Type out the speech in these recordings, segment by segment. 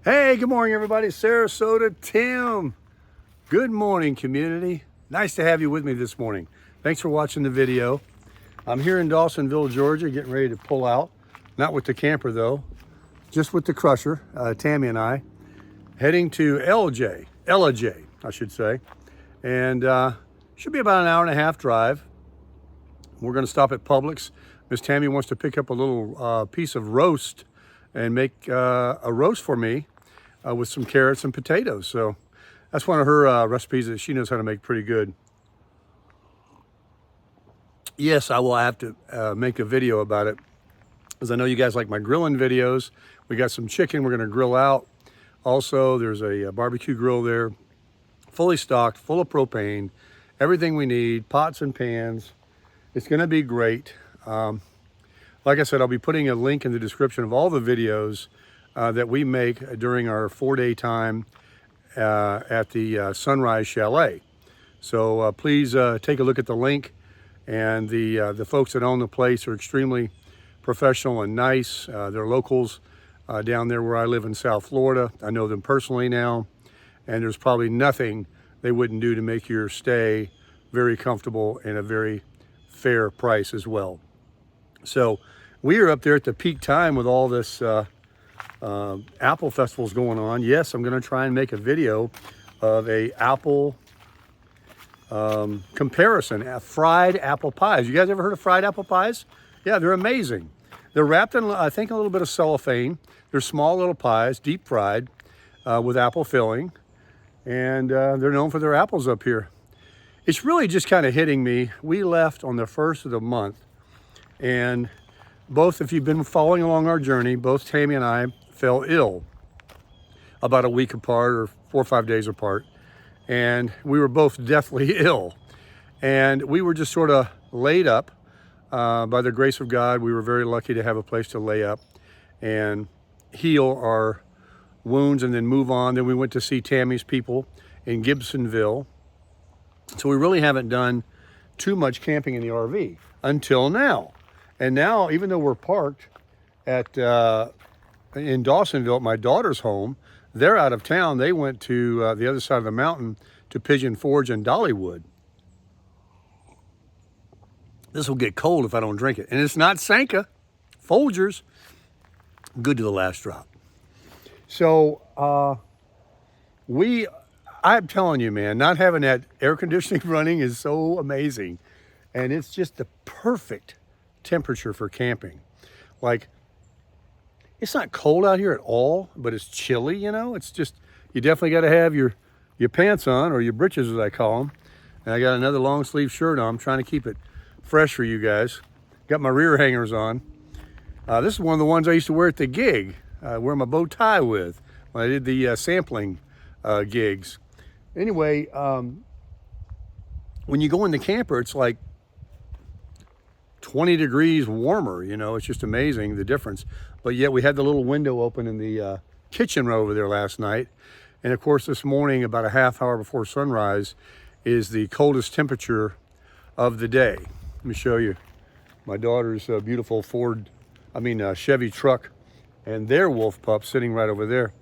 Hey, good morning, everybody. Sarasota Tim. Good morning, community. Nice to have you with me this morning. Thanks for watching the video. I'm here in Dawsonville, Georgia, getting ready to pull out. Not with the camper, though, just with the crusher, Tammy and I, heading to LJ, I should say. And should be about an hour and a half drive. We're going to stop at Publix. Miss Tammy wants to pick up a little piece of roast and make a roast for me with some carrots and potatoes. So that's one of her recipes that she knows how to make pretty good. Yes, I will have to make a video about it, because I know you guys like my grilling videos. We got some chicken we're going to grill out. Also, there's a barbecue grill there, fully stocked, full of propane, everything we need, pots and pans. It's going to be great. Like I said, I'll be putting a link in the description of all the videos that we make during our 4-day time at the Sunrise Chalet. So please take a look at the link. And the folks that own the place are extremely professional and nice. They're locals down there where I live in South Florida. I know them personally now, and there's probably nothing they wouldn't do to make your stay very comfortable and a very fair price as well. So we are up there at the peak time with all this apple festivals going on. Yes, I'm going to try and make a video of a apple comparison, fried apple pies. You guys ever heard of fried apple pies? Yeah, they're amazing. They're wrapped in, I think, a little bit of cellophane. They're small little pies, deep fried, with apple filling, and they're known for their apples up here. It's really just kind of hitting me. We left on the 1st of the month, and both, if you've been following along our journey, both Tammy and I fell ill about a week apart or 4 or 5 days apart. And we were both deathly ill. And we were just sort of laid up. By the grace of God, we were very lucky to have a place to lay up and heal our wounds and then move on. Then we went to see Tammy's people in Gibsonville. So we really haven't done too much camping in the RV until now. And now, even though we're parked at in Dawsonville at my daughter's home, they're out of town. They went to the other side of the mountain to Pigeon Forge and Dollywood. This will get cold if I don't drink it. And it's not Sanka, Folgers. Good to the last drop. So I'm telling you, man, not having that air conditioning running is so amazing. And it's just the perfect temperature for camping. Like, it's not cold out here at all, but it's chilly, you know. It's just, you definitely got to have your pants on, or your britches as I call them. And I got another long sleeve shirt on. I'm trying to keep it fresh for you guys. Got my rear hangers on. This is one of the ones I used to wear at the gig, wear my bow tie with when I did the sampling gigs. Anyway, when you go in the camper, it's like 20 degrees warmer, you know. It's just amazing, the difference. But yet we had the little window open in the kitchen right over there last night. And of course, this morning, about a half hour before sunrise, is the coldest temperature of the day. Let me show you my daughter's beautiful Chevy truck and their wolf pup sitting right over there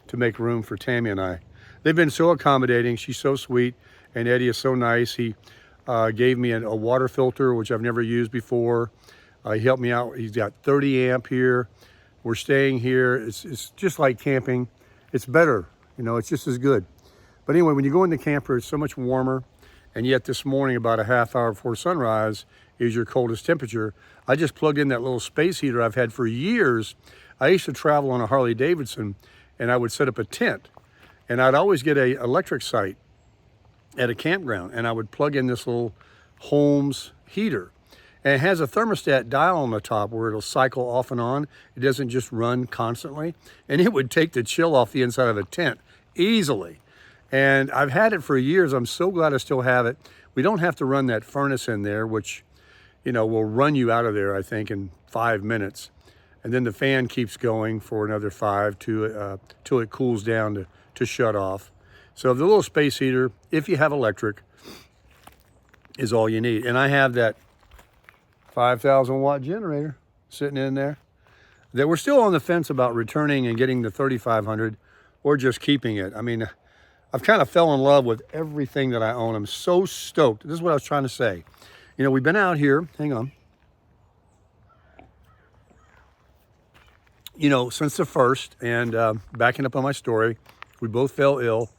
to make room for Tammy and I. They've been so accommodating. She's so sweet, and Eddie is so nice. He gave me a water filter, which I've never used before. He helped me out. He's got 30 amp here. We're staying here. It's just like camping. It's better, you know, it's just as good. But anyway, when you go in the camper, it's so much warmer. And yet this morning, about a half hour before sunrise, is your coldest temperature. I just plugged in that little space heater I've had for years. I used to travel on a Harley Davidson, and I would set up a tent. And I'd always get an electric site at a campground, and I would plug in this little Holmes heater. And it has a thermostat dial on the top where it'll cycle off and on. It doesn't just run constantly. And it would take the chill off the inside of a tent easily. And I've had it for years. I'm so glad I still have it. We don't have to run that furnace in there, which, you know, will run you out of there, I think, in 5 minutes. And then the fan keeps going for another 5 till it cools down to shut off. So the little space heater, if you have electric, is all you need. And I have that 5,000 watt generator sitting in there that we're still on the fence about returning and getting the 3,500 or just keeping it. I mean, I've kind of fell in love with everything that I own. I'm so stoked. This is what I was trying to say. You know, we've been out here, hang on, you know, since the first, and backing up on my story, we both fell ill.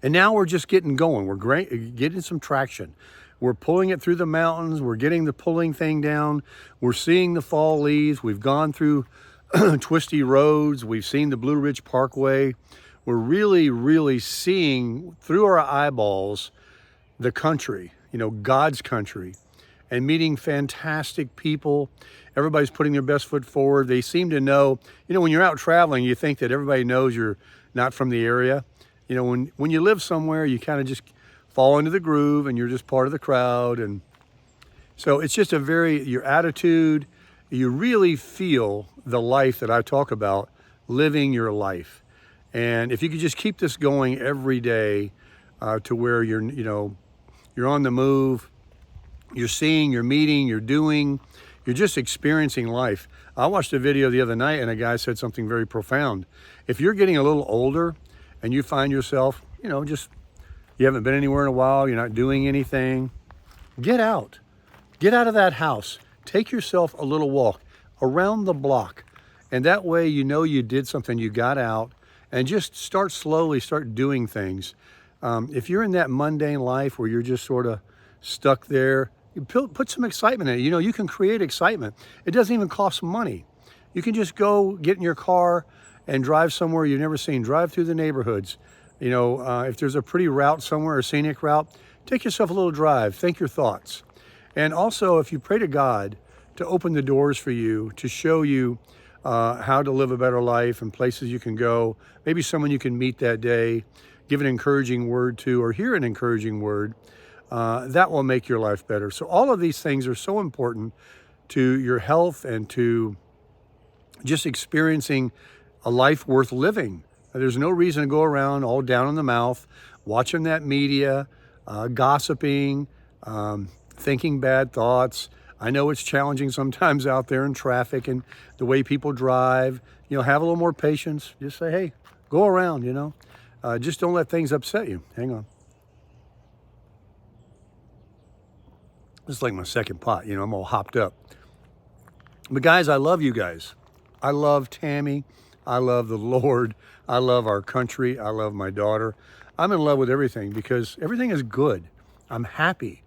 And now we're just getting going. We're getting some traction. We're pulling it through the mountains. We're getting the pulling thing down. We're seeing the fall leaves. We've gone through twisty roads. We've seen the Blue Ridge Parkway. We're really, really seeing through our eyeballs the country, you know, God's country, and meeting fantastic people. Everybody's putting their best foot forward. They seem to know, you know, when you're out traveling, you think that everybody knows you're not from the area. You know, when you live somewhere, you kind of just fall into the groove and you're just part of the crowd. And so it's just your attitude, you really feel the life that I talk about, living your life. And if you could just keep this going every day to where you're on the move, you're seeing, you're meeting, you're doing, you're just experiencing life. I watched a video the other night and a guy said something very profound. If you're getting a little older and you find yourself, you know, just, you haven't been anywhere in a while, you're not doing anything, get out. Get out of that house. Take yourself a little walk around the block. And that way, you know, you did something, you got out, and just start doing things. If you're in that mundane life where you're just sort of stuck there, you put some excitement in it. You know, you can create excitement. It doesn't even cost money. You can just go get in your car and drive somewhere you've never seen. Drive through the neighborhoods. You know, if there's a pretty route somewhere, a scenic route, take yourself a little drive. Think your thoughts. And also, if you pray to God to open the doors for you, to show you how to live a better life and places you can go, maybe someone you can meet that day, give an encouraging word to, or hear an encouraging word, that will make your life better. So all of these things are so important to your health and to just experiencing a life worth living. There's no reason to go around all down in the mouth, watching that media, gossiping, thinking bad thoughts. I know it's challenging sometimes out there in traffic and the way people drive. You know, have a little more patience. Just say, hey, go around, you know. Just don't let things upset you. Hang on. This is like my second pot, you know, I'm all hopped up. But guys, I love you guys. I love Tammy. I love the Lord. I love our country. I love my daughter. I'm in love with everything because everything is good. I'm happy.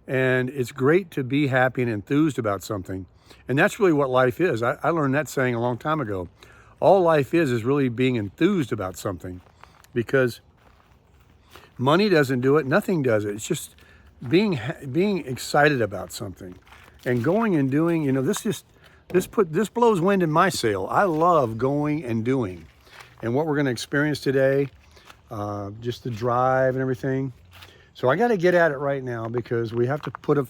And it's great to be happy and enthused about something. And that's really what life is. I learned that saying a long time ago. All life is really being enthused about something, because money doesn't do it. Nothing does it. It's just being excited about something and going and doing. You know, this blows wind in my sail. I love going and doing. And what we're going to experience today, just the drive and everything. So I got to get at it right now because we have to put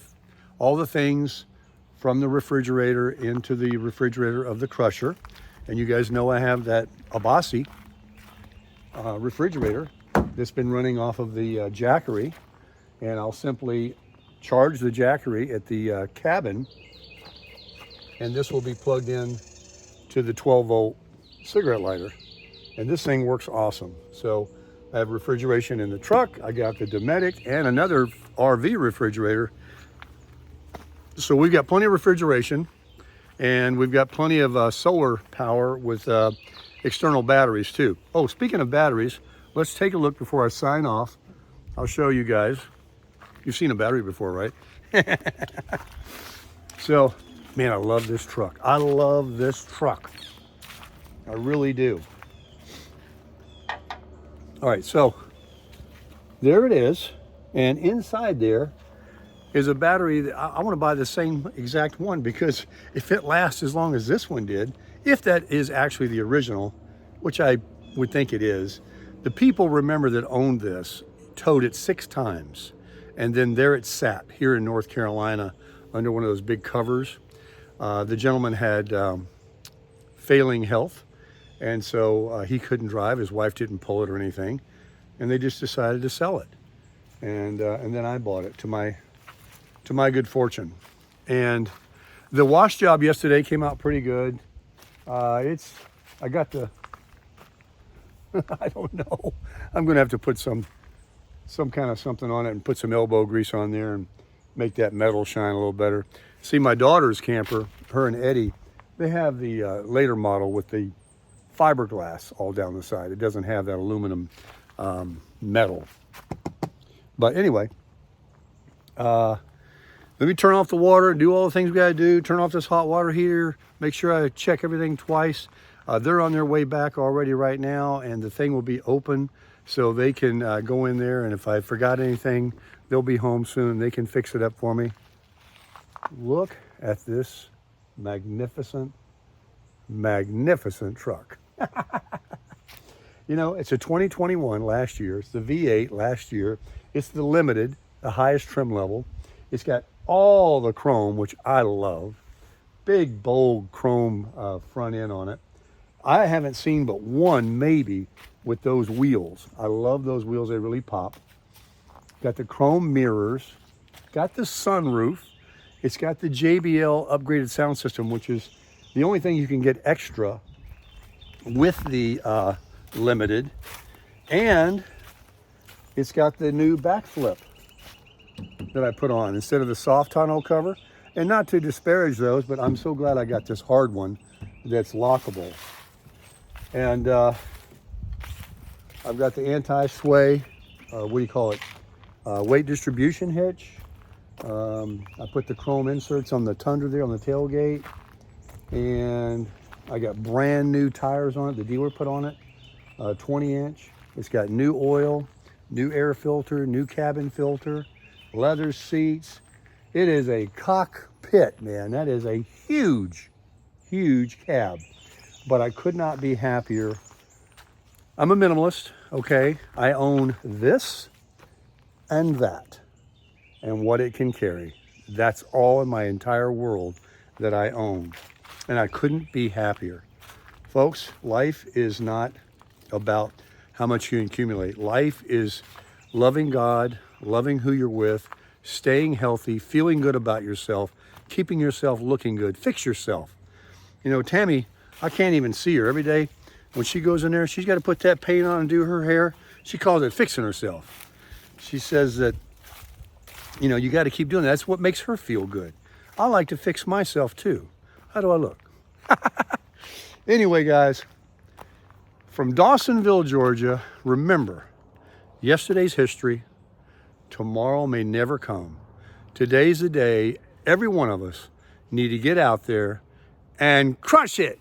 all the things from the refrigerator into the refrigerator of the crusher. And you guys know I have that Abasi refrigerator that's been running off of the Jackery. And I'll simply charge the Jackery at the cabin. And this will be plugged in to the 12-volt cigarette lighter. And this thing works awesome. So I have refrigeration in the truck. I got the Dometic and another RV refrigerator. So we've got plenty of refrigeration, and we've got plenty of solar power with external batteries too. Oh, speaking of batteries, let's take a look before I sign off. I'll show you guys. You've seen a battery before, right? So, man, I love this truck. I love this truck. I really do. All right, so there it is. And inside there is a battery that I want to buy the same exact one, because if it lasts as long as this one did, if that is actually the original, which I would think it is, the people, remember, that owned this towed it 6 times. And then there it sat here in North Carolina under one of those big covers. The gentleman had failing health, and so he couldn't drive. His wife didn't pull it or anything, and they just decided to sell it. And then I bought it to my good fortune. And the wash job yesterday came out pretty good. I got the I don't know. I'm going to have to put some kind of something on it and put some elbow grease on there and make that metal shine a little better. See, my daughter's camper, her and Eddie, they have the later model with the fiberglass all down the side. It doesn't have that aluminum metal. But anyway, let me turn off the water and do all the things we gotta do. Turn off this hot water heater. Make sure I check everything twice. They're on their way back already right now, and the thing will be open so they can go in there, and if I forgot anything, they'll be home soon. They can fix it up for me. Look at this magnificent, magnificent truck. You know, it's a 2021 last year. It's the V8 last year. It's the limited, the highest trim level. It's got all the chrome, which I love. Big, bold chrome front end on it. I haven't seen but one maybe with those wheels. I love those wheels. They really pop. Got the chrome mirrors. Got the sunroof. It's got the JBL upgraded sound system, which is the only thing you can get extra with the limited. And it's got the new backflip that I put on instead of the soft tonneau cover. And not to disparage those, but I'm so glad I got this hard one that's lockable. And I've got the anti-sway, what do you call it, weight distribution hitch. I put the chrome inserts on the Tundra there on the tailgate. And I got brand new tires on it, the dealer put on it, 20-inch. It's got new oil, new air filter, new cabin filter, leather seats. It is a cockpit, man. That is a huge, huge cab. But I could not be happier. I'm a minimalist, okay? I own this and that and what it can carry. That's all in my entire world that I own. And I couldn't be happier. Folks, life is not about how much you accumulate. Life is loving God, loving who you're with, staying healthy, feeling good about yourself, keeping yourself looking good. Fix yourself. You know, Tammy, I can't even see her. Every day when she goes in there, she's got to put that paint on and do her hair. She calls it fixing herself. She says that, you know, you got to keep doing that. That's what makes her feel good. I like to fix myself too. How do I look? Anyway, guys, from Dawsonville, Georgia, remember, yesterday's history, tomorrow may never come. Today's the day every one of us need to get out there and crush it.